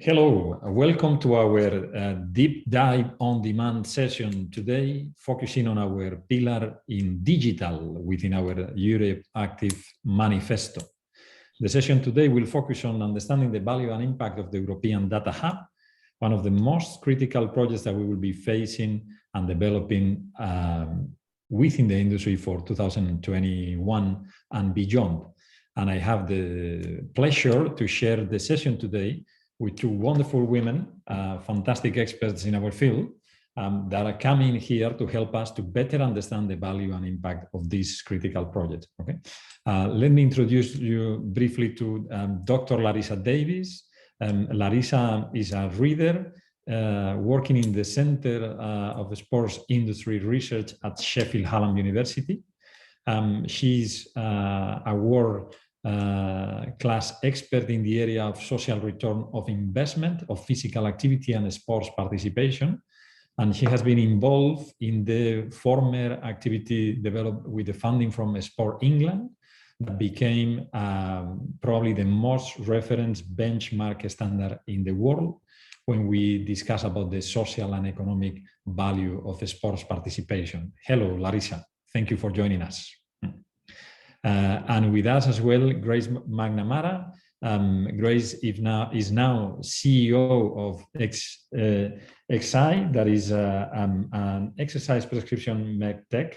Hello, welcome to our deep dive on demand session today, focusing on our pillar in digital within our EuropeActive manifesto. The session today will focus on understanding the value and impact of the European DataHub, one of the most critical projects that we will be facing and developing within the industry for 2021 and beyond. And I have the pleasure to share the session today with two wonderful women, fantastic experts in our field, that are coming here to help us to better understand the value and impact of this critical project. Okay, let me introduce you briefly to Dr. Larissa Davies. Larissa is a reader working in the Center of Sports Industry Research at Sheffield Hallam University. She's a world-class expert in the area of social return of investment of physical activity and sports participation. And she has been involved in the former activity developed with the funding from Sport England that became probably the most reference benchmark standard in the world when we discuss about the social and economic value of sports participation. Hello, Larissa. Thank you for joining us. And with us as well, Grace McNamara. Grace is now CEO of XI, that is an exercise prescription medtech.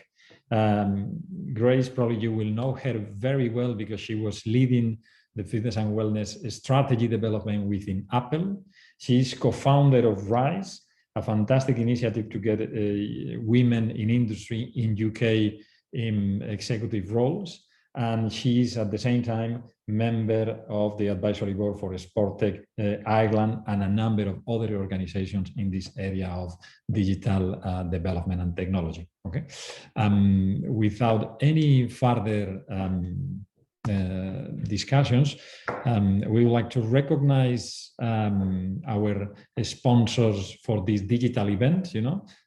Grace, probably you will know her very well because she was leading the fitness and wellness strategy development within Apple. She is co-founder of RISE, a fantastic initiative to get women in industry in UK in executive roles. And she is at the same time member of the advisory board for Sporttech Ireland and a number of other organizations in this area of digital development and technology. Okay, without any further discussions, we would like to recognize our sponsors for this digital event.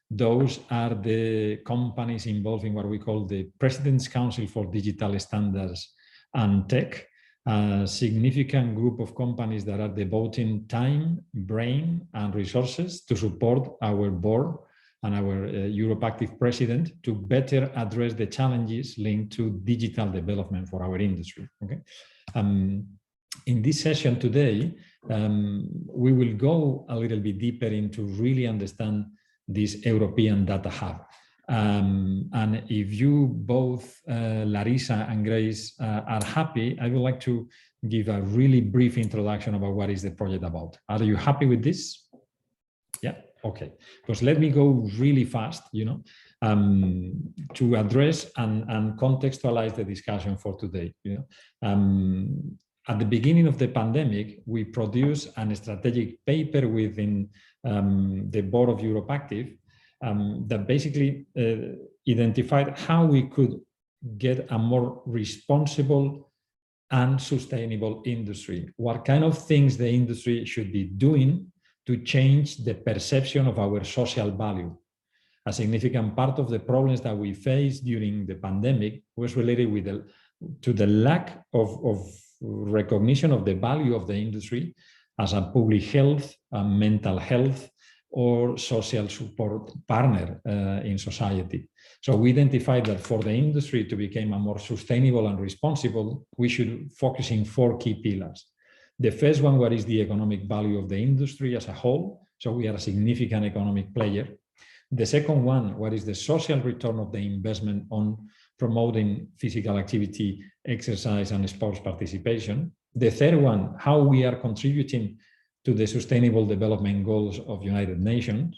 Those are the companies involved in what we call the President's Council for Digital Standards and Tech, a significant group of companies that are devoting time, brain, and resources to support our board and our EuropeActive president to better address the challenges linked to digital development for our industry. Okay. In this session today, we will go a little bit deeper into really understand this European DataHub. And if you both, Larissa and Grace, are happy, I would like to give a really brief introduction about what is the project about. Are you happy with this? Yeah, okay. Because let me go really fast, to address and contextualize the discussion for today. At the beginning of the pandemic, we produced a strategic paper within the board of EuropeActive that basically identified how we could get a more responsible and sustainable industry. What kind of things the industry should be doing to change the perception of our social value. A significant part of the problems that we faced during the pandemic was related to the lack of recognition of the value of the industry as a public health, mental health, or social support partner in society. So we identified that for the industry to become a more sustainable and responsible, we should focus in 4 key pillars. The first one, what is the economic value of the industry as a whole? So we are a significant economic player. The second one, what is the social return of the investment on promoting physical activity, exercise, and sports participation? The third one, how we are contributing to the Sustainable Development Goals of United Nations.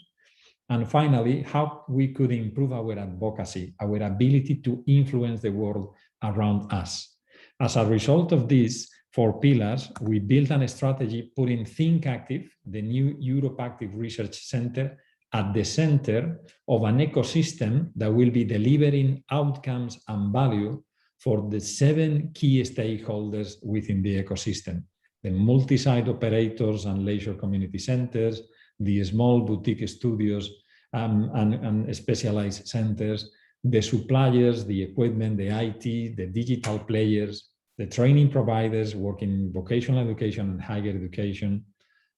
And finally, how we could improve our advocacy, our ability to influence the world around us. As a result of these 4 pillars, we built a strategy putting ThinkActive, the new EuropeActive Research Center, at the center of an ecosystem that will be delivering outcomes and value for the 7 key stakeholders within the ecosystem: the multi-site operators and leisure community centers, the small boutique studios and specialized centers, the suppliers, the equipment, the IT, the digital players, the training providers working in vocational education and higher education,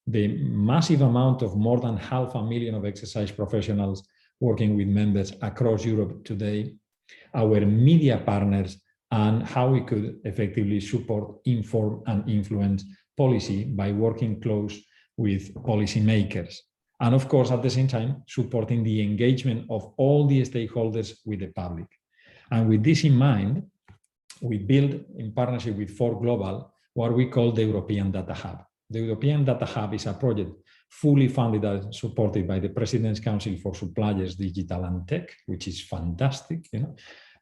the massive amount of more than 500,000 of exercise professionals working with members across Europe today, our media partners, and how we could effectively support, inform, and influence policy by working close with policymakers. And of course, at the same time, supporting the engagement of all the stakeholders with the public. And with this in mind, we built, in partnership with 4Global, what we call the European DataHub. The European DataHub is a project fully funded and supported by the President's Council for Suppliers, Digital and Tech, which is fantastic,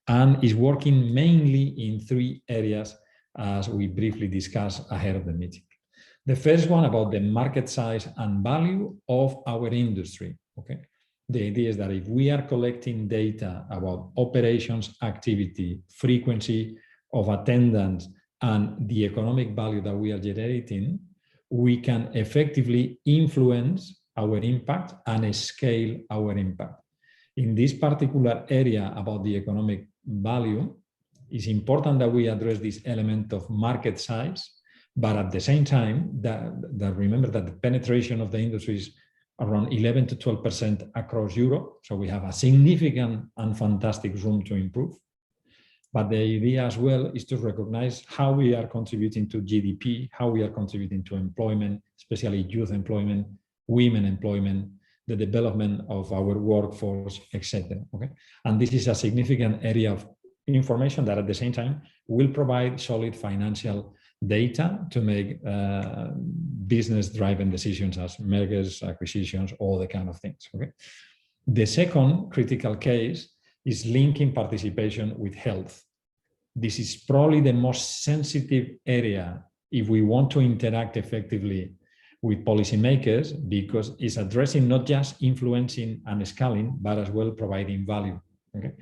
and is working mainly in 3 areas, as we briefly discussed ahead of the meeting. The first one about the market size and value of our industry. Okay, the idea is that if we are collecting data about operations, activity, frequency of attendance, and the economic value that we are generating, we can effectively influence our impact and scale our impact. In this particular area about the economic value, it's important that we address this element of market size, but at the same time, that remember that the penetration of the industry is around 11 to 12% across Europe. So we have a significant and fantastic room to improve. But the idea as well is to recognize how we are contributing to GDP, how we are contributing to employment, especially youth employment, women employment, the development of our workforce, etc. Okay? And this is a significant area of information that at the same time will provide solid financial data to make business-driven decisions as mergers, acquisitions, all the kind of things. Okay? The second critical case is linking participation with health. This is probably the most sensitive area if we want to interact effectively with policymakers, because it's addressing not just influencing and scaling, but as well providing value. Okay?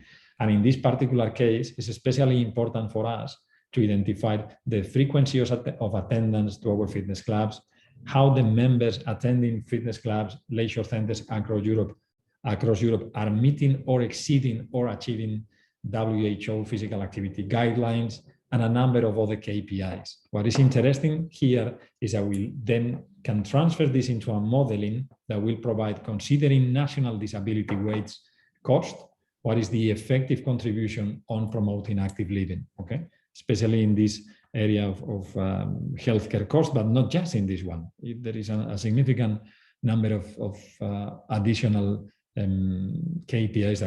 And in this particular case, it's especially important for us to identify the frequency of attendance to our fitness clubs, how the members attending fitness clubs, leisure centers across Europe are meeting or exceeding or achieving WHO physical activity guidelines and a number of other KPIs. What is interesting here is that we then can transfer this into a modeling that will provide, considering national disability rates cost, what is the effective contribution on promoting active living, okay? Especially in this area of healthcare costs, but not just in this one. There is a significant number of additional KPIs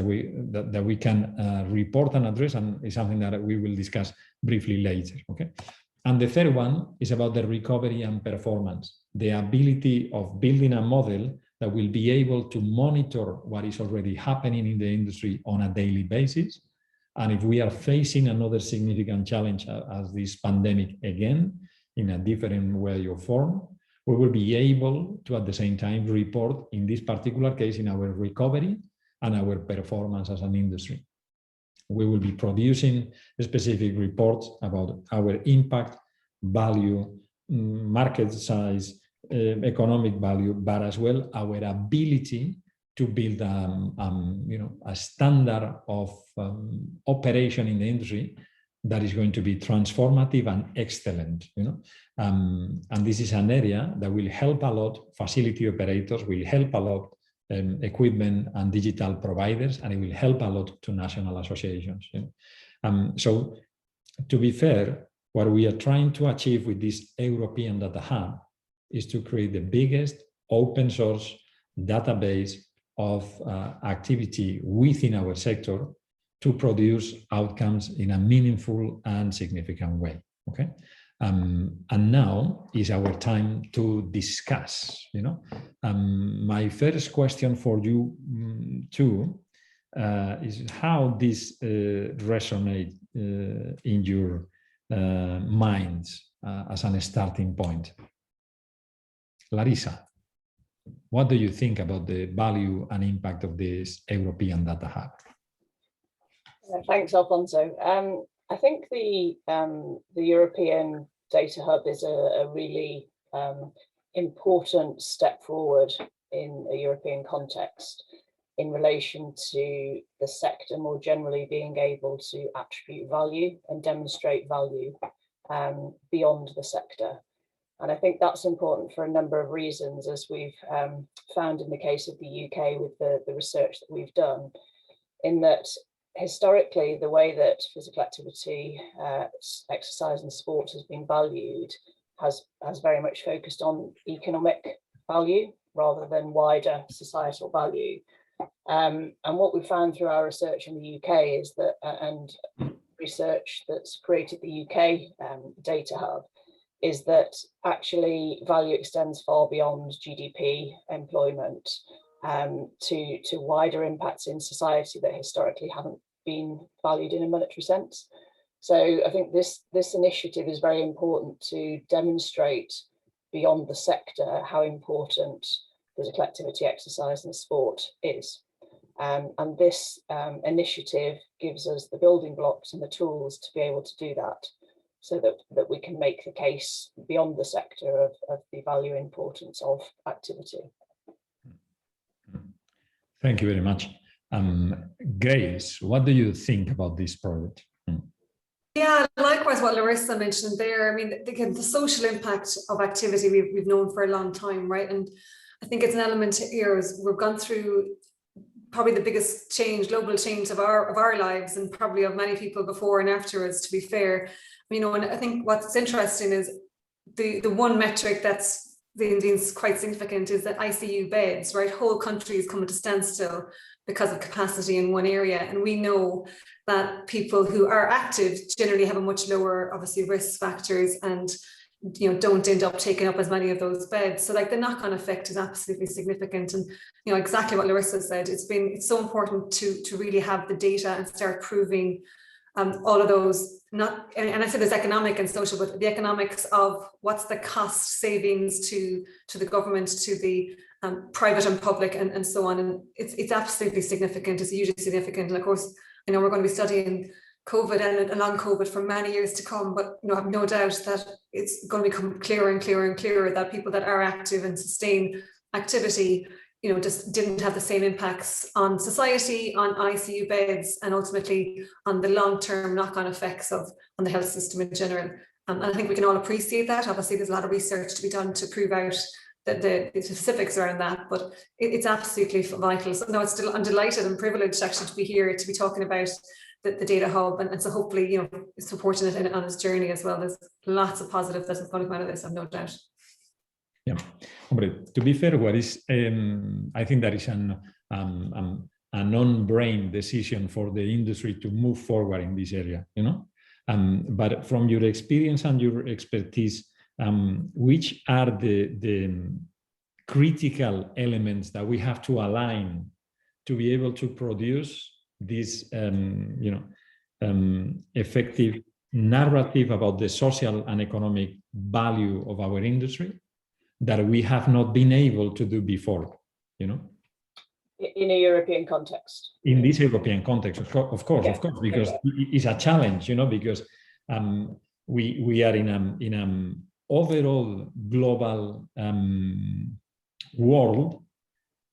that we can report and address, and is something that we will discuss briefly later. Okay, and the third one is about the recovery and performance, the ability of building a model that will be able to monitor what is already happening in the industry on a daily basis. And if we are facing another significant challenge as this pandemic again, in a different way or form, we will be able to at the same time report, in this particular case, in our recovery and our performance as an industry. We will be producing specific reports about our impact, value, market size, economic value, but as well our ability to build a standard of operation in the industry that is going to be transformative and excellent, and this is an area that will help a lot facility operators, will help a lot equipment and digital providers, and it will help a lot to national associations. So to be fair, what we are trying to achieve with this European DataHub is to create the biggest open source database of activity within our sector to produce outcomes in a meaningful and significant way. Okay, and now is our time to discuss. My first question for you too is how this resonates in your minds as a starting point. Larissa, what do you think about the value and impact of this European DataHub? Thanks, Alfonso. I think the European DataHub is a really important step forward in a European context in relation to the sector more generally being able to attribute value and demonstrate value beyond the sector. And I think that's important for a number of reasons, as we've found in the case of the UK with the research that we've done, in that historically the way that physical activity, exercise and sport has been valued has very much focused on economic value rather than wider societal value. And what we found through our research in the UK is that, and research that's created the UK DataHub, is that actually value extends far beyond GDP, employment, to wider impacts in society that historically haven't been valued in a monetary sense. So I think this initiative is very important to demonstrate beyond the sector how important physical activity, exercise and sport is. And this initiative gives us the building blocks and the tools to be able to do that, so that we can make the case beyond the sector of the value importance of activity. Thank you very much. Grace, what do you think about this project? Yeah, likewise what Larissa mentioned there. I mean, again, the social impact of activity we've known for a long time, right? And I think it's an element here is we've gone through probably the biggest change, global change of our lives, and probably of many people before and afterwards, to be fair. You know, and I think what's interesting is the one metric that's been quite significant is that ICU beds, right? Whole countries come to standstill because of capacity in one area. And we know that people who are active generally have a much lower, obviously, risk factors and, you know, don't end up taking up as many of those beds. So like the knock-on effect is absolutely significant. And, you know, exactly what Larissa said, it's so important to really have the data and start proving all of those, and I said there's economic and social, but the economics of what's the cost savings to the government, to the private and public, and so on. And it's absolutely significant. It's hugely significant. And of course, I know we're going to be studying COVID and long COVID for many years to come, but you know, I have no doubt that it's going to become clearer and clearer and clearer that people that are active and sustain activity, you know, just didn't have the same impacts on society, on ICU beds, and ultimately on the long-term knock-on effects on the health system in general. And I think we can all appreciate that. Obviously, there's a lot of research to be done to prove out the specifics around that, but it's absolutely vital. So no, I'm delighted and privileged actually to be here, to be talking about the Data Hub, and so hopefully, you know, supporting it on its journey as well. There's lots of positive that's going to come out of this, I've no doubt. Yeah, to be fair, what is I think that is an on-brain decision for the industry to move forward in this area, you know. But from your experience and your expertise, which are the critical elements that we have to align to be able to produce this, effective narrative about the social and economic value of our industry that we have not been able to do before, you know? In a European context. In this European context, of course, because it's a challenge, you know, because we are in an overall global world,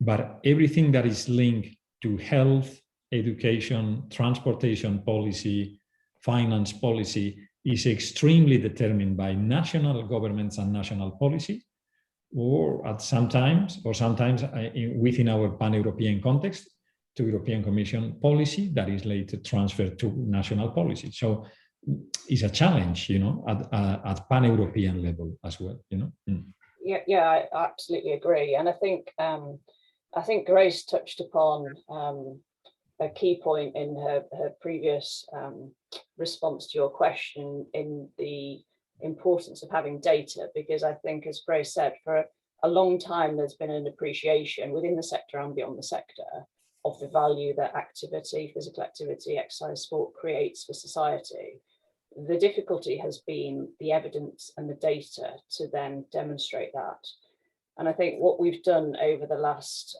but everything that is linked to health, education, transportation policy, finance policy is extremely determined by national governments and national policy, or sometimes within our pan-European context, to European Commission policy that is later transferred to national policy. So it's a challenge, you know, at pan-European level as well, you know. Yeah, I absolutely agree. And I think Grace touched upon a key point in her previous response to your question in the importance of having data, because I think, as Grace said, for a long time there's been an appreciation within the sector and beyond the sector of the value that activity, physical activity, exercise, sport creates for society. The difficulty has been the evidence and the data to then demonstrate that. And I think what we've done over the last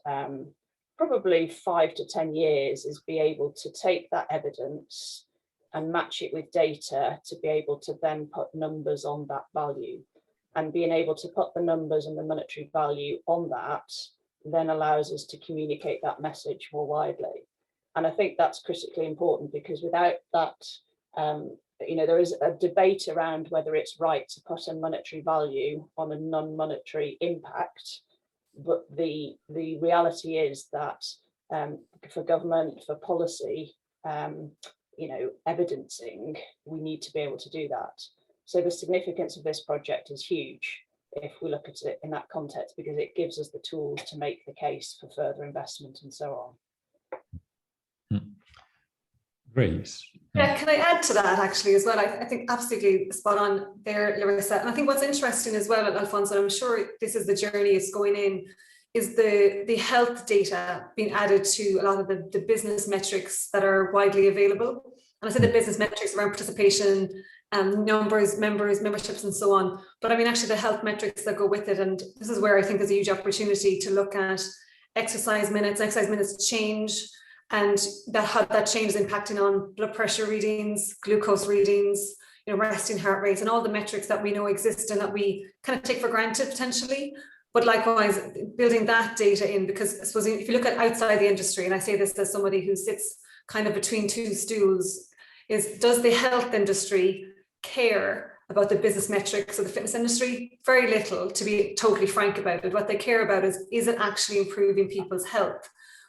probably 5 to 10 years is be able to take that evidence and match it with data to be able to then put numbers on that value. And being able to put the numbers and the monetary value on that then allows us to communicate that message more widely. And I think that's critically important, because without that there is a debate around whether it's right to put a monetary value on a non-monetary impact, but the reality is that for government, for policy, evidencing, we need to be able to do that. So the significance of this project is huge if we look at it in that context, because it gives us the tools to make the case for further investment and so on. Grace. Yeah, can I add to that actually as well? I think absolutely spot on there, Larissa. And I think what's interesting as well, Alfonso, and I'm sure this is the journey it's going in, is the health data being added to a lot of the business metrics that are widely available. And I say the business metrics around participation, numbers, members, memberships, and so on. But I mean, actually the health metrics that go with it. And this is where I think there's a huge opportunity to look at exercise minutes change, and how that change is impacting on blood pressure readings, glucose readings, resting heart rates, and all the metrics that we know exist and that we kind of take for granted potentially. But likewise, building that data in, because I suppose if you look at outside the industry, and I say this as somebody who sits kind of between two stools, does the health industry care about the business metrics of the fitness industry? Very little, to be totally frank about it. What they care about is it actually improving people's health,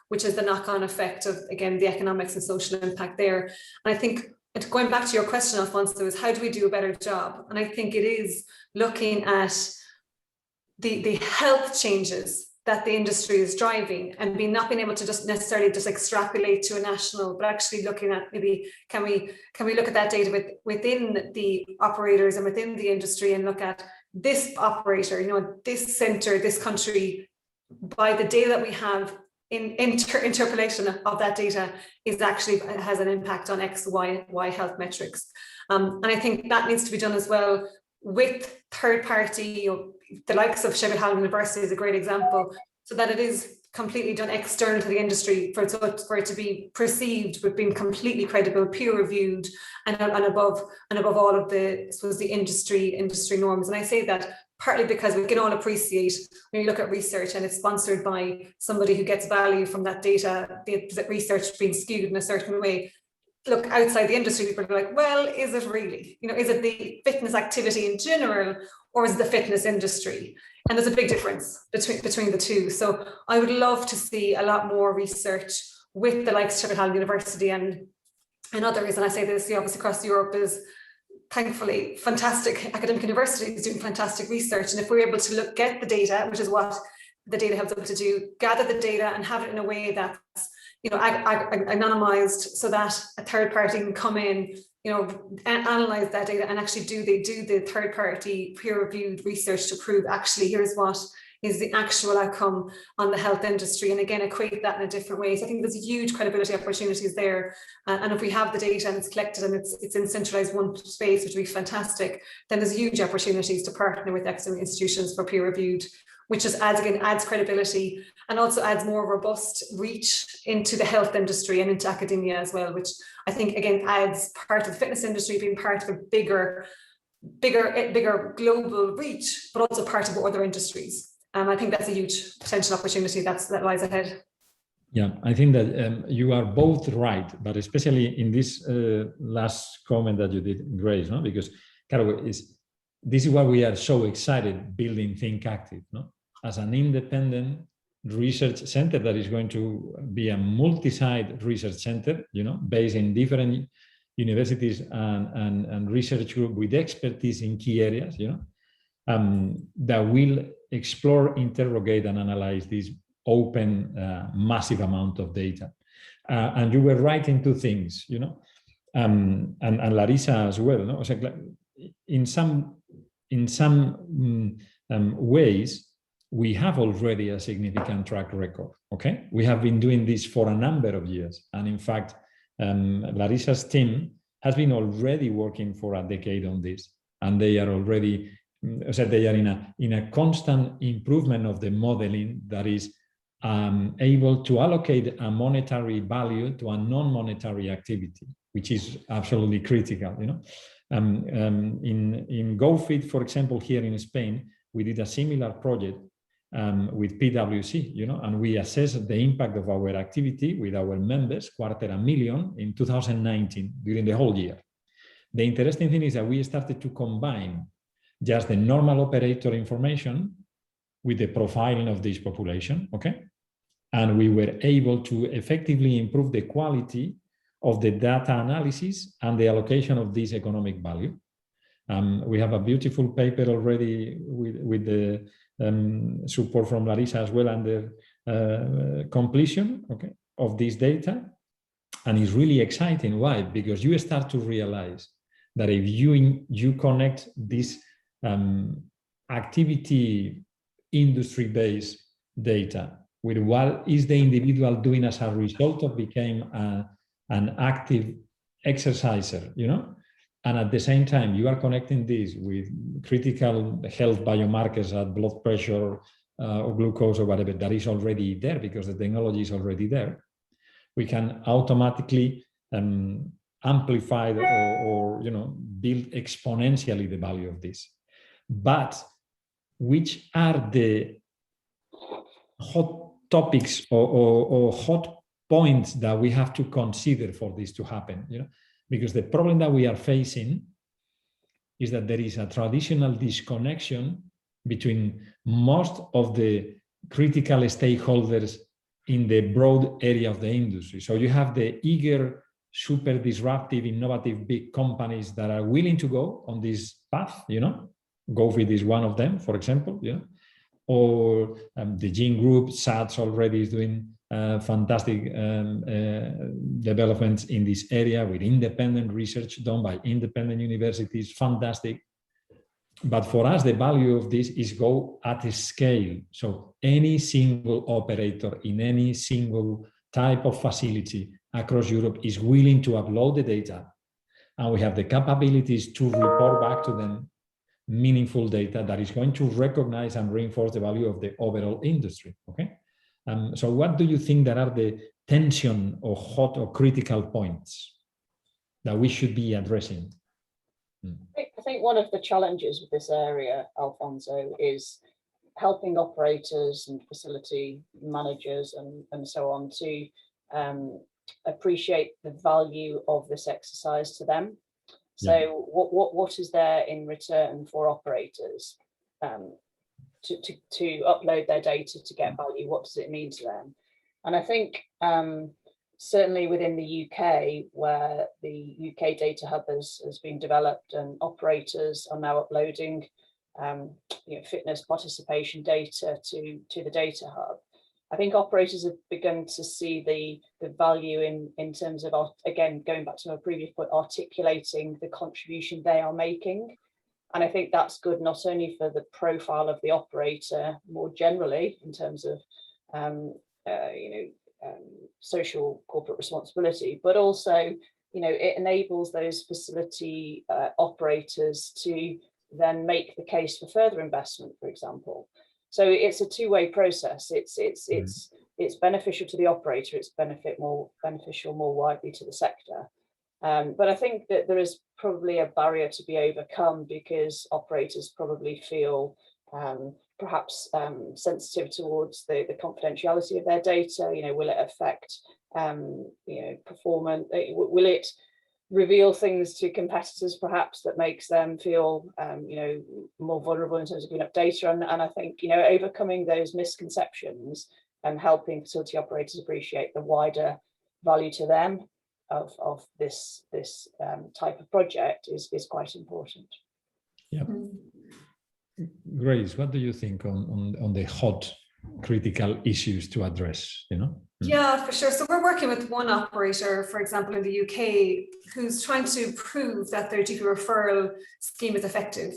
which is the knock-on effect of, again, the economics and social impact there. And I think, going back to your question, Alfonso, is how do we do a better job? And I think it is looking at the health changes that the industry is driving, and not being able to just necessarily just extrapolate to a national, but actually looking at maybe can we look at that data within the operators and within the industry, and look at this operator, this center, this country, by the data that we have in interpolation of that data is actually has an impact on X, Y health metrics. And I think that needs to be done as well with third party, the likes of Sheffield Hallam University is a great example, so that it is completely done external to the industry for it to be perceived with being completely credible, peer reviewed, and above all of the, I suppose, the industry norms. And I say that partly because we can all appreciate when you look at research and it's sponsored by somebody who gets value from that data, the research being skewed in a certain way. Look, outside the industry, people are like, well, is it really? Is it the fitness activity in general, or is it the fitness industry? And there's a big difference between the two. So I would love to see a lot more research with the likes of Sheffield Hallam University and others. And I say this, obviously across Europe is thankfully fantastic academic universities doing fantastic research. And if we're able to get the data, which is what the data helps us to do, gather the data and have it in a way that's anonymized, so that a third party can come in, analyze that data and actually do the third party peer reviewed research to prove actually here's what is the actual outcome on the health industry, and again equate that in a different way. So I think there's huge credibility opportunities there, and if we have the data and it's collected and it's in centralized one space, which would be fantastic, then there's huge opportunities to partner with external institutions for peer reviewed, which just adds credibility and also adds more robust reach into the health industry and into academia as well, which I think again adds part of the fitness industry being part of a bigger global reach, but also part of other industries. I think that's a huge potential opportunity that lies ahead. Yeah, I think that you are both right, but especially in this last comment that you did, Grace, no? Because this is why we are so excited building ThinkActive, no? As an independent research center that is going to be a multi-site research center, based in different universities and research group with expertise in key areas, that will explore, interrogate, and analyze this open, massive amount of data. And you were right in two things, and Larissa as well. No? In some ways, we have already a significant track record. Okay, we have been doing this for a number of years, and in fact, Larissa's team has been already working for a decade on this, and they are already. They are in a constant improvement of the modeling that is able to allocate a monetary value to a non-monetary activity, which is absolutely critical. In GoFit, for example, here in Spain, we did a similar project with PwC, and we assessed the impact of our activity with our members, $250,000 in 2019 during the whole year. the interesting thing is that we started to combine just the normal operator information with the profiling of this population, okay? And we were able to effectively improve the quality of the data analysis and the allocation of this economic value. We have a beautiful paper already with the support from Larissa as well under completion, okay, of this data. And it's really exciting. Why? Because you start to realize that if you connect this activity industry-based data with what is the individual doing as a result of becoming an active exerciser, you know, and at the same time you are connecting this with critical health biomarkers at blood pressure or glucose or whatever that is already there because the technology is already there, we can automatically amplify or you know, build exponentially the value of this. But which are the hot topics or hot points that we have to consider for this to happen? You know, because the problem that we are facing is that there is a traditional disconnection between most of the critical stakeholders in the broad area of the industry. So you have the eager, super disruptive, innovative big companies that are willing to go on this path, you know, GoFit is one of them, for example, you know, or the Gene Group, SATS already is doing fantastic developments in this area with independent research done by independent universities, fantastic. But for us, the value of this is go at a scale. So any single operator in any single type of facility across Europe is willing to upload the data. And we have the capabilities to report back to them meaningful data that is going to recognize and reinforce the value of the overall industry, okay? So what do you think that are the tension or hot or critical points that we should be addressing? I think one of the challenges with this area, Alfonso, is helping operators and facility managers and so on to appreciate the value of this exercise to them. So yeah. What is there in return for operators to upload their data to get value? What does it mean to them? And I think certainly within the UK, where the UK DataHub has been developed and operators are now uploading fitness participation data to the DataHub, I think operators have begun to see the value in terms of, again, going back to my previous point, articulating the contribution they are making. And I think that's good not only for the profile of the operator more generally in terms of social corporate responsibility, but also, you know, it enables those facility operators to then make the case for further investment, for example. So it's a two-way process. It's beneficial to the operator. It's beneficial more widely to the sector. But I think that there is probably a barrier to be overcome because operators probably feel perhaps sensitive towards the confidentiality of their data. You know, will it affect performance? Will it reveal things to competitors perhaps that makes them feel more vulnerable in terms of giving up data? And I think, you know, overcoming those misconceptions and helping facility operators appreciate the wider value to them of this type of project is quite important. Yeah. Grace, what do you think on the hot critical issues to address, you know? Yeah, for sure. So we're working with one operator, for example, in the UK, who's trying to prove that their GP referral scheme is effective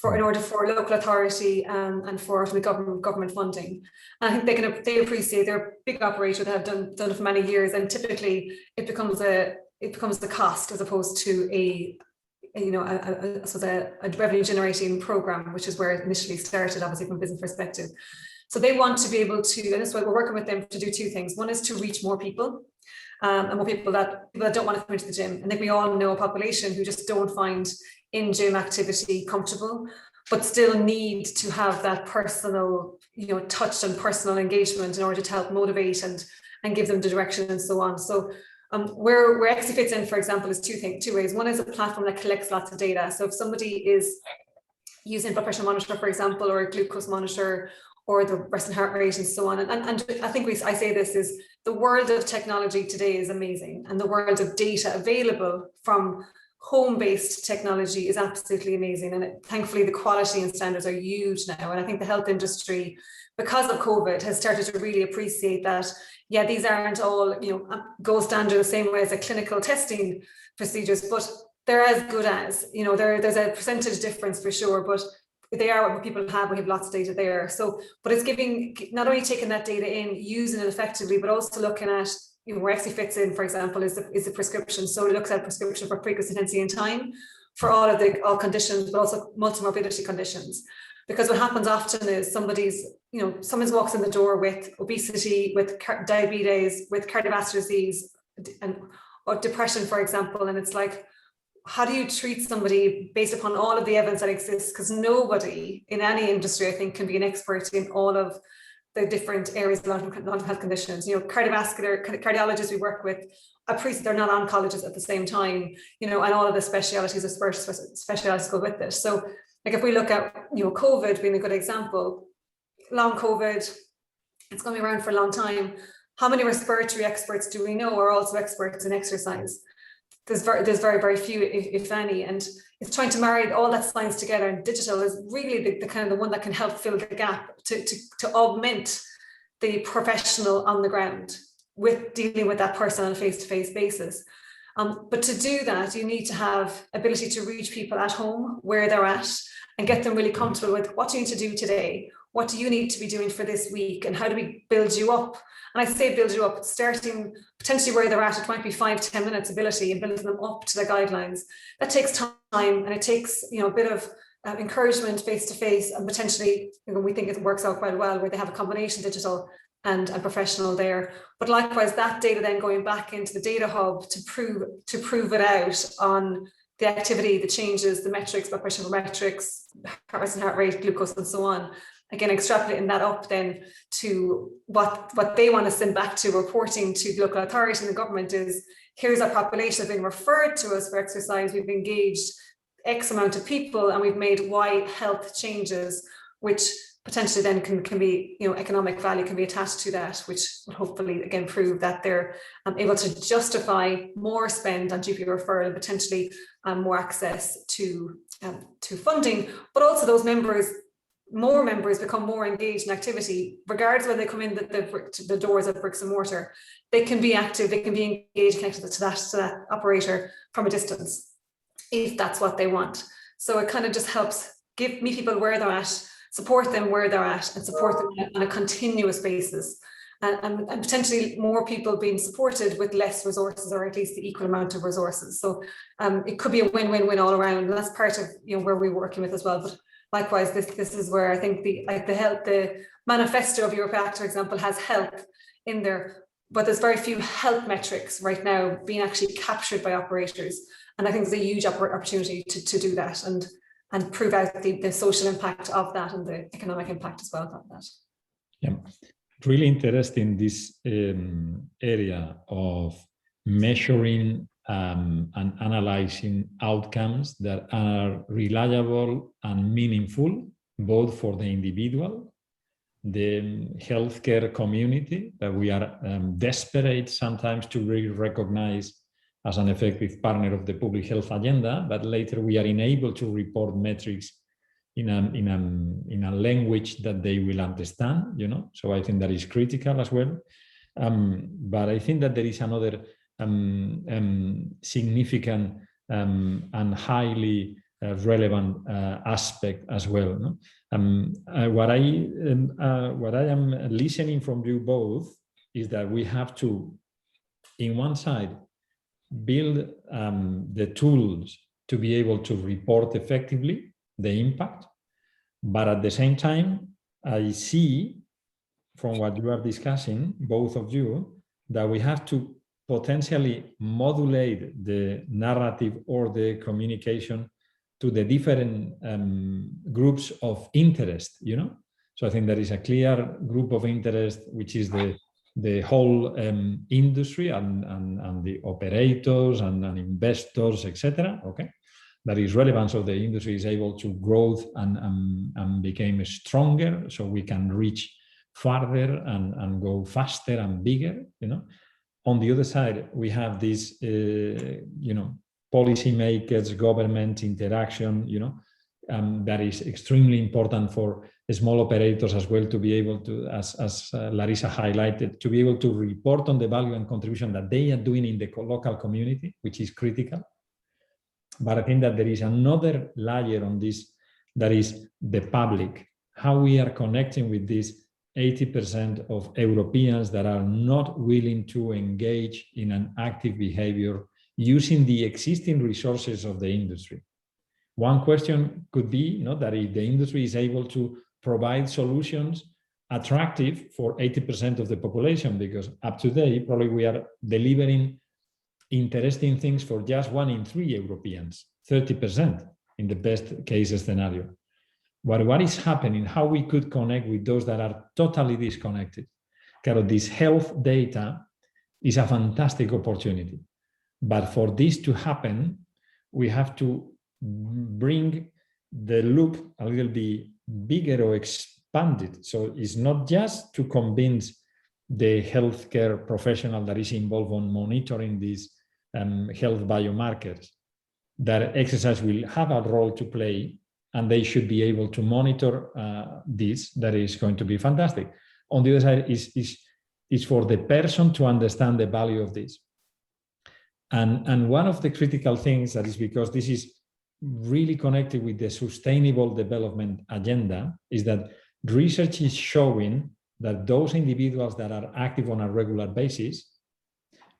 in order for local authority and for the government funding. And I think they appreciate they're a big operator that have done it for many years, and typically it becomes the cost as opposed to a revenue generating program, which is where it initially started, obviously from a business perspective. So they want to be able to, and that's why we're working with them to do two things. One is to reach more people, and more people that don't want to come into the gym. I think we all know a population who just don't find in-gym activity comfortable, but still need to have that personal, touch and personal engagement in order to help motivate and give them the direction and so on. So Where Exi fits in, for example, is two ways. One is a platform that collects lots of data. So if somebody is using blood pressure monitor, for example, or a glucose monitor, or the resting heart rate and so on. And I think I say this is the world of technology today is amazing, and the world of data available from home-based technology is absolutely amazing. And thankfully, the quality and standards are huge now. And I think the health industry, because of COVID, has started to really appreciate that, yeah, these aren't all, gold standard the same way as a clinical testing procedures, but they're as good as, there's a percentage difference for sure, but they are what people have. We have lots of data there. So, but it's giving, not only taking that data in, using it effectively, but also looking at, where Exi fits in, for example, is the prescription. So it looks at prescription for frequency, intensity, and time for all conditions, but also multimorbidity conditions. Because what happens often is someone walks in the door with obesity, with diabetes, with cardiovascular disease, or depression, for example, and it's like, how do you treat somebody based upon all of the evidence that exists? Because nobody in any industry, I think, can be an expert in all of the different areas of a lot of health conditions. Cardiovascular cardiologists we work with, they're not oncologists at the same time, and all of the specialities go with it. So, like if we look at COVID being a good example, long COVID, it's going to be around for a long time. How many respiratory experts do we know are also experts in exercise? There's very, very few, if any, and it's trying to marry all that science together. And digital is really the kind of the one that can help fill the gap to augment the professional on the ground with dealing with that person on a face-to-face basis. But to do that, you need to have ability to reach people at home where they're at and get them really comfortable with what do you need to do today? What do you need to be doing for this week? And how do we build you up? And I say build you up, starting potentially where they're at. It might be 5-10 minutes ability and building them up to the guidelines. That takes time, and it takes a bit of encouragement face to face, and potentially we think it works out quite well where they have a combination digital and professional there. But likewise, that data then going back into the data hub to prove it out on the activity, the changes, the metrics, blood pressure metrics, heart rate, glucose, and so on. Again, extrapolating that up then to what they want to send back to reporting to the local authority and the government is, here's our population that's been referred to us for exercise. We've engaged X amount of people and we've made Y health changes, which potentially then can be, economic value can be attached to that, which will hopefully again prove that they're able to justify more spend on GP referral and potentially more access to funding, but also those more members become more engaged in activity, regardless when they come in the doors of bricks and mortar. They can be active, they can be engaged, connected to that operator from a distance, if that's what they want. So it kind of just helps meet people where they're at, support them where they're at, and support them on a continuous basis. And potentially more people being supported with less resources, or at least the equal amount of resources. So it could be a win-win-win all around. And that's part of where we're working with as well. But likewise, this is where I think the manifesto of EuropeActive, for example, has health in there, but there's very few health metrics right now being actually captured by operators. And I think there's a huge opportunity to do that and prove out the social impact of that and the economic impact as well of that. Yeah, really interesting this area of measuring and analyzing outcomes that are reliable and meaningful, both for the individual, the healthcare community that we are desperate sometimes to really recognize as an effective partner of the public health agenda, but later we are enabled to report metrics in a language that they will understand, So I think that is critical as well. But I think that there is another significant and highly relevant aspect as well. What I am listening from you both is that we have to, in one side, build the tools to be able to report effectively the impact, but at the same time, I see from what you are discussing, both of you, that we have to potentially modulate the narrative or the communication to the different groups of interest, So I think there is a clear group of interest, which is the the whole industry and the operators and investors, etc. Okay, that is relevant. So the industry is able to grow and become stronger, so we can reach farther and go faster and bigger. On the other side, we have this, policymakers, government interaction, that is extremely important for small operators as well, to be able to, as Larissa highlighted, to be able to report on the value and contribution that they are doing in the local community, which is critical. But I think that there is another layer on this, that is the public, how we are connecting with this 80% of Europeans that are not willing to engage in an active behavior using the existing resources of the industry. One question could be, that if the industry is able to provide solutions attractive for 80% of the population, because up to date, probably we are delivering interesting things for just 1 in 3 Europeans, 30% in the best case scenario. But what is happening, how we could connect with those that are totally disconnected? This health data is a fantastic opportunity. But for this to happen, we have to bring the loop a little bit bigger or expanded. So it's not just to convince the healthcare professional that is involved on monitoring these health biomarkers that exercise will have a role to play, and they should be able to monitor this. That is going to be fantastic. On the other side is for the person to understand the value of this. And one of the critical things, that is because this is really connected with the sustainable development agenda, is that research is showing that those individuals that are active on a regular basis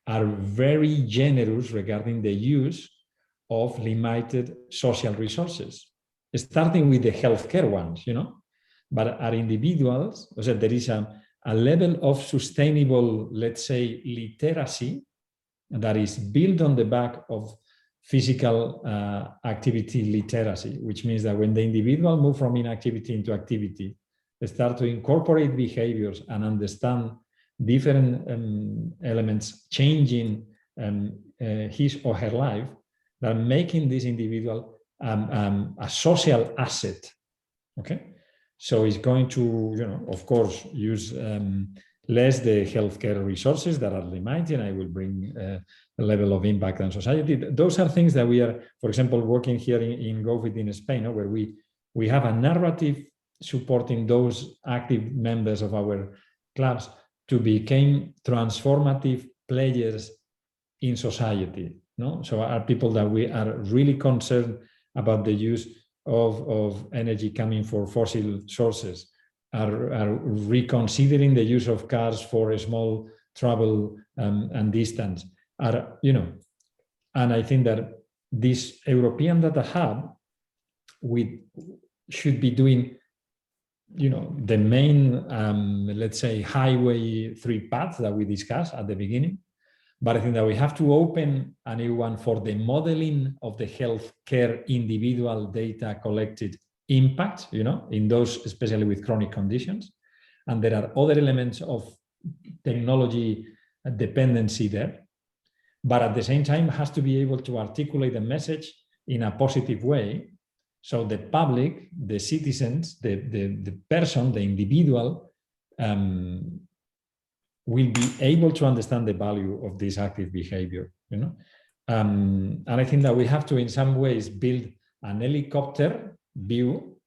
are very generous regarding the use of limited social resources, starting with the healthcare ones, but are individuals. So there is a level of sustainable, let's say, literacy that is built on the back of physical activity literacy, which means that when the individual move from inactivity into activity, they start to incorporate behaviors and understand different elements changing his or her life, that are making this individual a social asset. Okay, so it's going to, of course, use less the healthcare resources that are limited, and I will bring a level of impact on society. Those are things that we are, for example, working here in GoFit in Spain, where we have a narrative supporting those active members of our clubs to become transformative players in society. So are people that we are really concerned about the use of energy coming from fossil sources, are reconsidering the use of cars for a small travel and distance, and I think that this European DataHub, we should be doing, the main, let's say, highway 3 paths that we discussed at the beginning. But I think that we have to open a new one for the modeling of the healthcare individual data collected impact, in those, especially with chronic conditions. And there are other elements of technology dependency there. But at the same time, has to be able to articulate the message in a positive way. So the public, the citizens, the person, the individual, will be able to understand the value of this active behavior, and I think that we have to, in some ways, build an helicopter view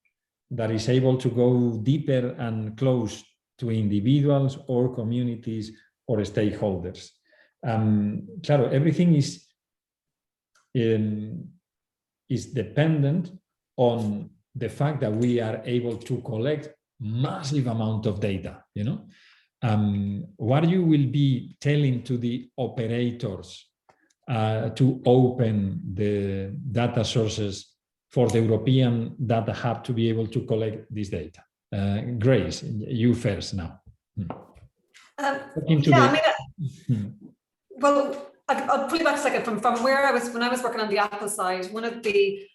that is able to go deeper and close to individuals or communities or stakeholders. Claro, everything is dependent on the fact that we are able to collect massive amount of data, what you will be telling to the operators to open the data sources for the European DataHub to be able to collect this data? Grace, you first now. Well, I'll pull you back a second from where I was, when I was working on the Apple side. One of the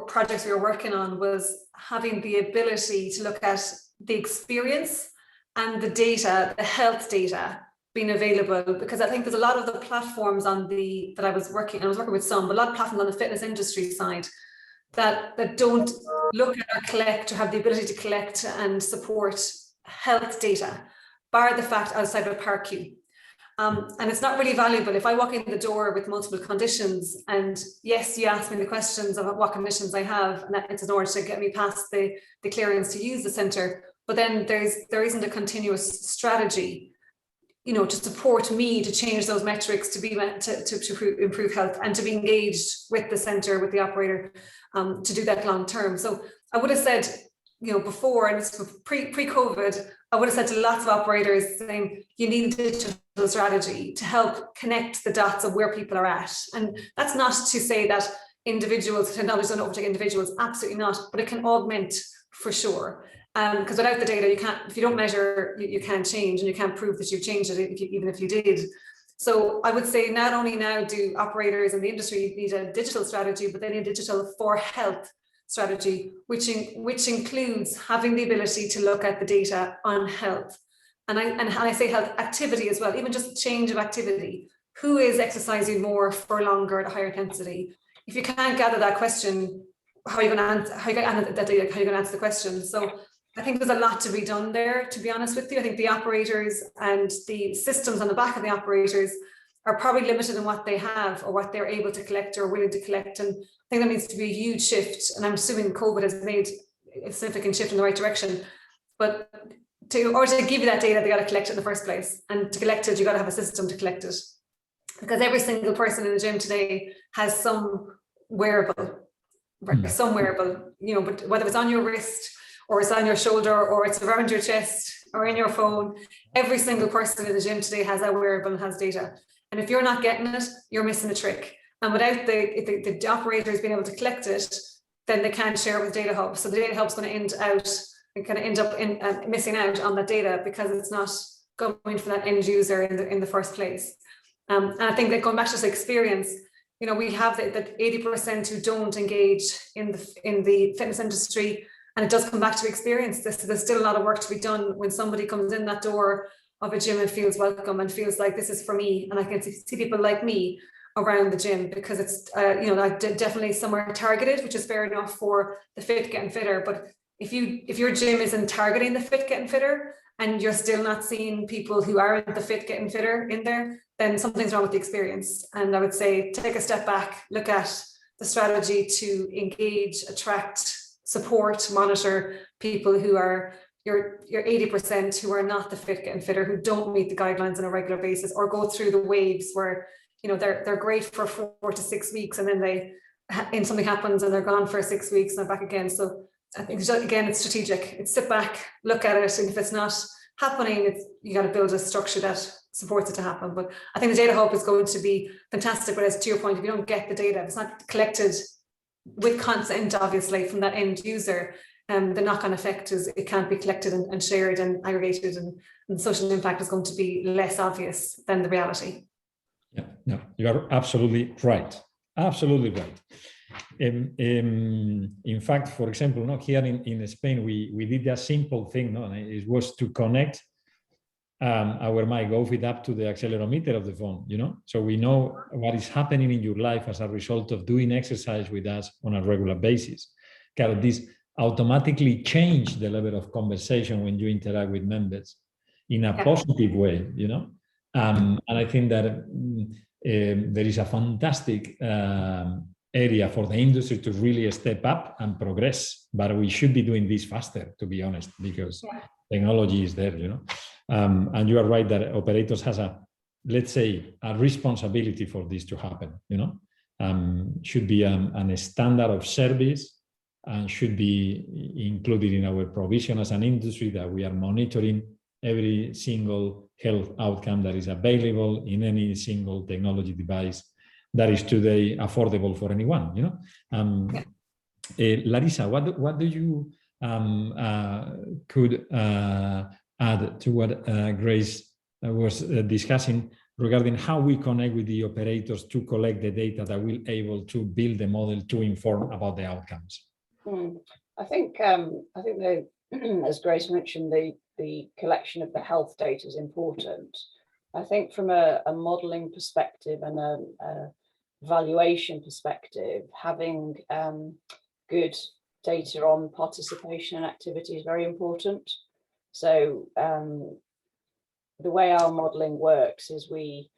projects we were working on was having the ability to look at the experience and the data, the health data been available, because I think there's a lot of the platforms that I was working with some, but a lot of platforms on the fitness industry side that don't look at or collect or have the ability to collect and support health data, bar the fact outside of a park queue. And it's not really valuable. If I walk in the door with multiple conditions, and yes, you ask me the questions about what conditions I have, and that it's in order to get me past the clearance to use the centre, but then there isn't a continuous strategy, to support me to change those metrics, to improve health, and to be engaged with the centre, with the operator, to do that long term. So I would have said, before, and it's pre-COVID, I would have said to lots of operators saying, you need a digital strategy to help connect the dots of where people are at. And that's not to say that technology don't overtake individuals, absolutely not, but it can augment for sure. Because without the data, if you don't measure, you can't change, and you can't prove that you've changed it even if you did. So I would say not only now do operators in the industry need a digital strategy, but they need a digital for health strategy, which includes having the ability to look at the data on health. And I say health activity as well, even just change of activity. Who is exercising more for longer at a higher intensity? If you can't gather that question, how are you going to answer that data? How are you going to answer the question? So I think there's a lot to be done there, to be honest with you. I think the operators and the systems on the back of the operators are probably limited in what they have or what they're able to collect or willing to collect. And I think there needs to be a huge shift. And I'm assuming COVID has made a significant shift in the right direction. But in order to give you that data, they got to collect it in the first place. And to collect it, you got to have a system to collect it. Because every single person in the gym today has some wearable, right? Some wearable, but whether it's on your wrist or it's on your shoulder or it's around your chest or in your phone, every single person in the gym today has that wearable and has data. And if you're not getting it, you're missing a trick. And without the operators being able to collect it, then they can't share it with DataHub. So the DataHub's going to end up missing out on that data because it's not going for that end user in the first place. And I think that going back to the experience, we have that 80% who don't engage in the fitness industry, and it does come back to experience. There's still a lot of work to be done when somebody comes in that door of a gym and feels welcome and feels like this is for me, and I can see people like me around the gym, because it's definitely some are targeted, which is fair enough for the fit getting fitter. But if your gym isn't targeting the fit getting fitter and you're still not seeing people who are the fit getting fitter in there, then something's wrong with the experience. And I would say take a step back, look at the strategy to engage, attract, support, monitor people who are your 80% who are not the fit getting fitter, who don't meet the guidelines on a regular basis or go through the waves where they're great for 4 to 6 weeks and then something happens and they're gone for 6 weeks and they're back again. So I think again it's strategic. It's sit back, look at it, and if it's not happening, you got to build a structure that supports it to happen. But I think the DataHub is going to be fantastic. But as to your point, if you don't get the data, if it's not collected with consent, obviously, from that end user, the knock-on effect is it can't be collected and shared and aggregated, and the social impact is going to be less obvious than the reality. Yeah, no, you are absolutely right. Absolutely right. In fact, for example, here in Spain, we did a simple thing. It was to connect our MyGo up to the accelerometer of the phone. So we know what is happening in your life as a result of doing exercise with us on a regular basis. This automatically change the level of conversation when you interact with members in a positive way. And I think that there is a fantastic area for the industry to really step up and progress, but we should be doing this faster, to be honest, because technology is there, and you are right that operators has a responsibility for this to happen, should be a standard of service and should be included in our provision as an industry, that we are monitoring every single health outcome that is available in any single technology device that is today affordable for anyone. Larissa, what do you could add to what Grace was discussing regarding how we connect with the operators to collect the data that will able to build the model to inform about the outcomes? I think as Grace mentioned, the collection of the health data is important, I think from a modelling perspective and a valuation perspective, having good data on participation and activity is very important. So the way our modelling works is we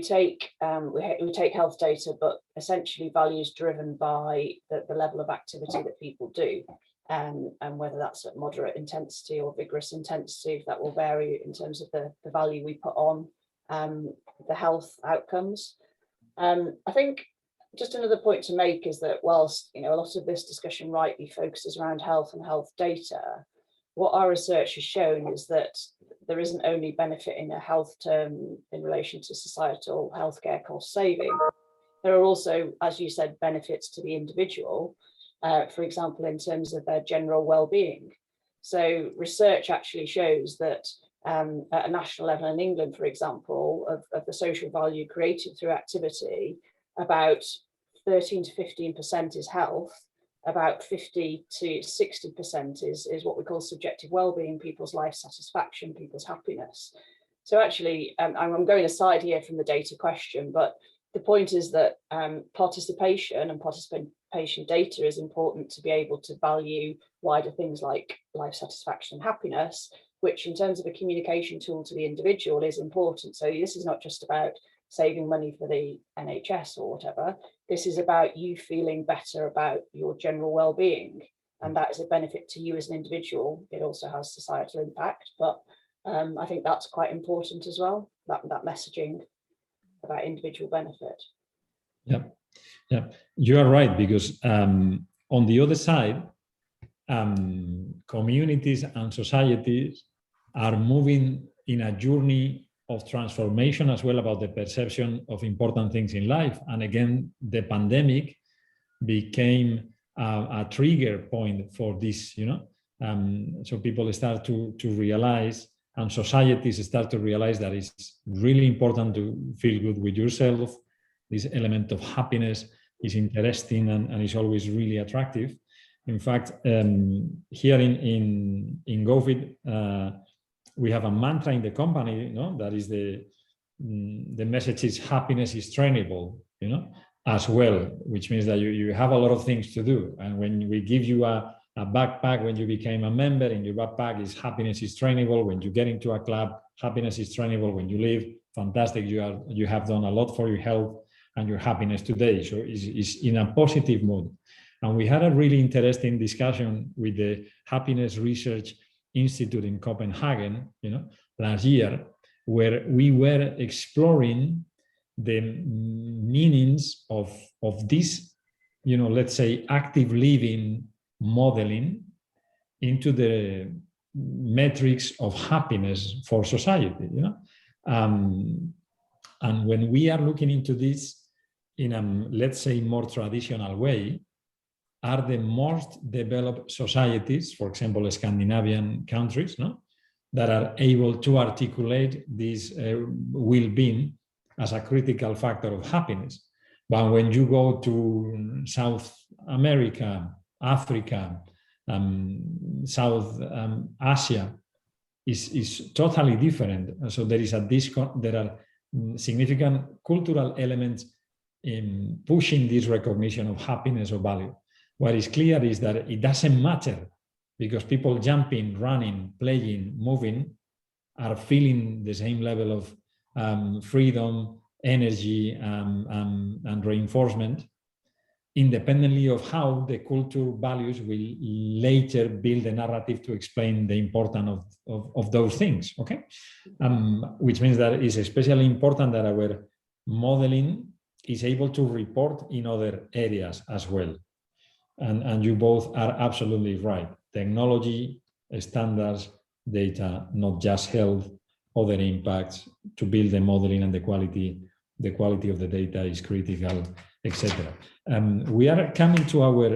take health data, but essentially values driven by the level of activity that people do, and whether that's at moderate intensity or vigorous intensity. That will vary in terms of the value we put on the health outcomes. I think just another point to make is that whilst a lot of this discussion rightly focuses around health and health data, what our research has shown is that there isn't only benefit in a health term in relation to societal healthcare cost saving. There are also, as you said, benefits to the individual, for example, in terms of their general well-being. So research actually shows that at a national level in England, for example, of the social value created through activity, about 13 to 15% is health, about 50 to 60% is what we call subjective well-being, people's life satisfaction, people's happiness. So actually, I'm going aside here from the data question, but the point is that participation and participation data is important to be able to value wider things like life satisfaction and happiness, which in terms of a communication tool to the individual is important. So this is not just about saving money for the NHS or whatever. This is about you feeling better about your general well-being, and that is a benefit to you as an individual. It also has societal impact, but I think that's quite important as well, that messaging about individual benefit. Yeah, you are right, because on the other side, communities and societies are moving in a journey of transformation as well about the perception of important things in life. And again, the pandemic became a trigger point for this, so people start to realize, and societies start to realize, that it's really important to feel good with yourself. This element of happiness is interesting and is always really attractive. In fact, here in GoFit, we have a mantra in the company, that is the message is happiness is trainable, as well, which means that you have a lot of things to do. And when we give you a backpack, when you became a member, in your backpack is happiness is trainable. When you get into a club, happiness is trainable. When you leave, fantastic, you have done a lot for your health and your happiness today. So it's in a positive mood. And we had a really interesting discussion with the Happiness Research Institute in Copenhagen, last year, where we were exploring the meanings of this, let's say, active living modeling into the metrics of happiness for society, and when we are looking into this in a, let's say, more traditional way, are the most developed societies, for example, Scandinavian countries, that are able to articulate this well-being as a critical factor of happiness. But when you go to South America, Africa, South Asia, is totally different. So there is there are significant cultural elements in pushing this recognition of happiness or value. What is clear is that it doesn't matter, because people jumping, running, playing, moving are feeling the same level of freedom, energy, and reinforcement, independently of how the culture values will later build a narrative to explain the importance of those things, okay? Which means that it's especially important that our modeling is able to report in other areas as well. And you both are absolutely right. Technology, standards, data, not just health, other impacts to build the modeling, and the quality of the data is critical, etc. We are coming to our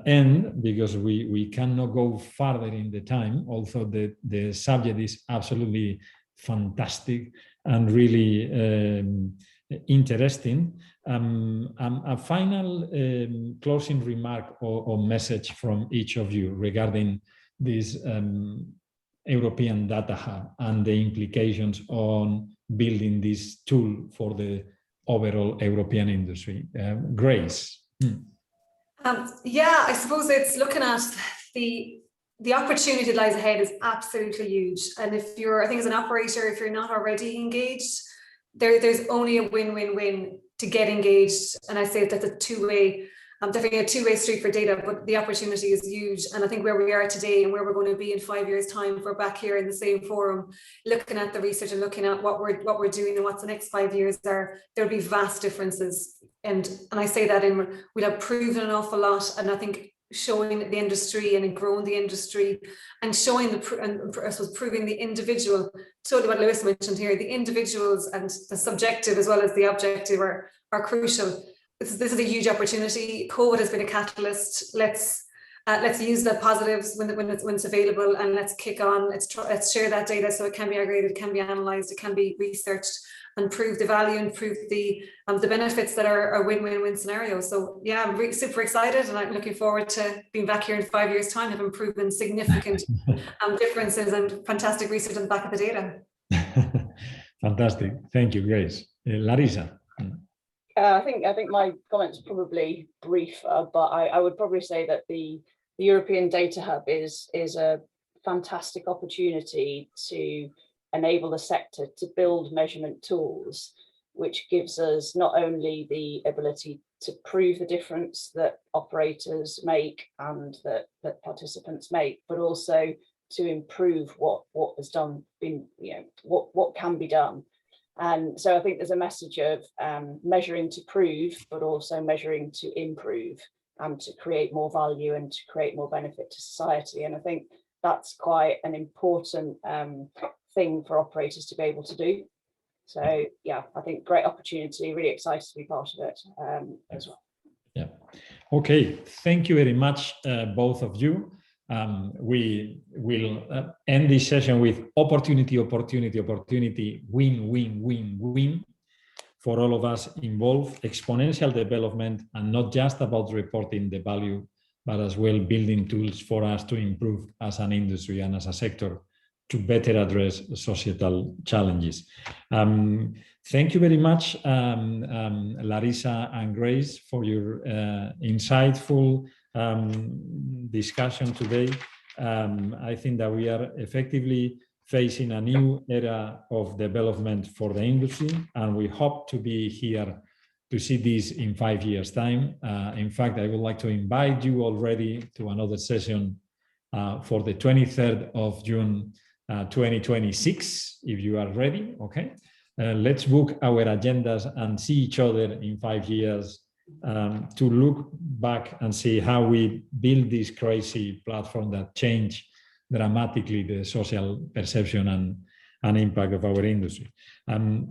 end, because we cannot go further in the time, although the subject is absolutely fantastic and really interesting. A final closing remark or message from each of you regarding this European DataHub and the implications on building this tool for the overall European industry. Grace. Yeah, I suppose it's looking at the opportunity that lies ahead is absolutely huge. And if you're, I think as an operator, if you're not already engaged, there's only a win-win-win to get engaged. And I say that's a two-way, definitely a two-way street for data, but the opportunity is huge. And I think where we are today and where we're going to be in 5 years' time, if we're back here in the same forum, looking at the research and looking at what we're doing and what's the next 5 years are, there'll be vast differences. And I say that we'll have proven an awful lot. And I think showing the industry and growing the industry and showing I suppose proving the individual, totally what Larissa mentioned here, the individuals and the subjective as well as the objective are crucial. This is a huge opportunity. COVID has been a catalyst. Let's use the positives when it's available, and let's kick on. Let's share that data so it can be aggregated, it can be analysed, it can be researched, and prove the value and prove the benefits that are a win-win-win scenario. So yeah, I'm really super excited, and I'm looking forward to being back here in 5 years' time, having proven significant differences and fantastic research on the back of the data. Fantastic, thank you, Grace. Larissa. I think my comments are probably briefer, but I would probably say that the European DataHub is a fantastic opportunity to enable the sector to build measurement tools, which gives us not only the ability to prove the difference that operators make and that participants make, but also to improve what has been, what can be done. And so I think there's a message of measuring to prove, but also measuring to improve and to create more value and to create more benefit to society. And I think that's quite an important thing for operators to be able to do. So yeah, I think great opportunity, really excited to be part of it as well. Yeah. Okay, thank you very much, both of you. We will end this session with opportunity, win for all of us involved, exponential development, and not just about reporting the value, but as well building tools for us to improve as an industry and as a sector to better address societal challenges. Thank you very much, Larissa and Grace, for your insightful discussion today. I think that we are effectively facing a new era of development for the industry, and we hope to be here to see this in 5 years' time. In fact, I would like to invite you already to another session for the 23rd of June 2026, if you are ready. Okay, let's book our agendas and see each other in 5 years to look back and see how we build this crazy platform that changed dramatically the social perception and impact of our industry.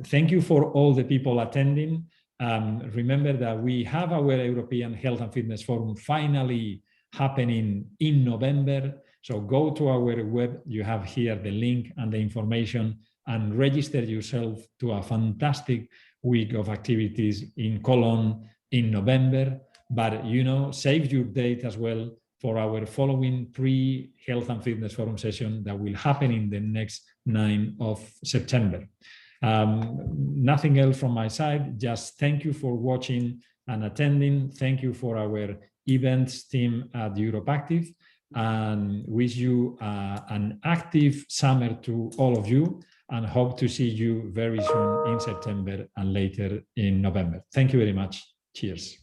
Thank you for all the people attending. Remember that we have our European Health and Fitness Forum finally happening in November. So go to our web, you have here the link and the information, and register yourself to a fantastic week of activities in Cologne in November. But save your date as well for our following pre-Health and Fitness Forum session that will happen in the next 9 of September. Nothing else from my side, just thank you for watching and attending. Thank you for our events team at EuropeActive, and wish you an active summer to all of you, and hope to see you very soon in September and later in November. Thank you very much. Cheers.